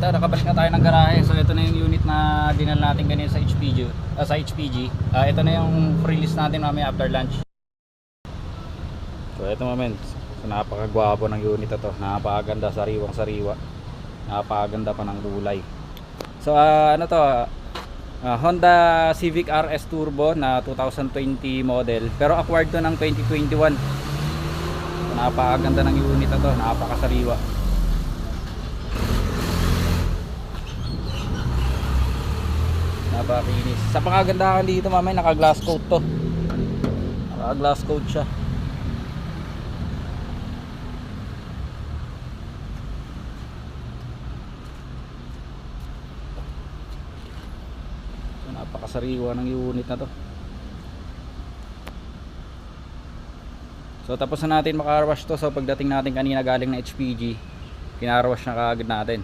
ito, nakabalik na tayo ng garahe. So ito na yung unit na dinala natin kanina sa HPG. Ito na yung pre-release natin mamaya after lunch. So ito moment, so, napakagwapo ng unit ito. Napakaganda, sariwang sariwa. Napakaganda pa ng kulay. So ano to, Honda Civic RS Turbo na 2020 model, pero acquired to ng 2021. So, napakaganda ng unit ito, napakasariwa. Napakinis. Sa pangagandahan dito mamaya naka glass coat to. Naka glass coat siya. So, napakasariwa ng unit na to. So tapos na natin maka-wash to. So pagdating natin kanina galing na HPG, kina-wash na kaagad natin.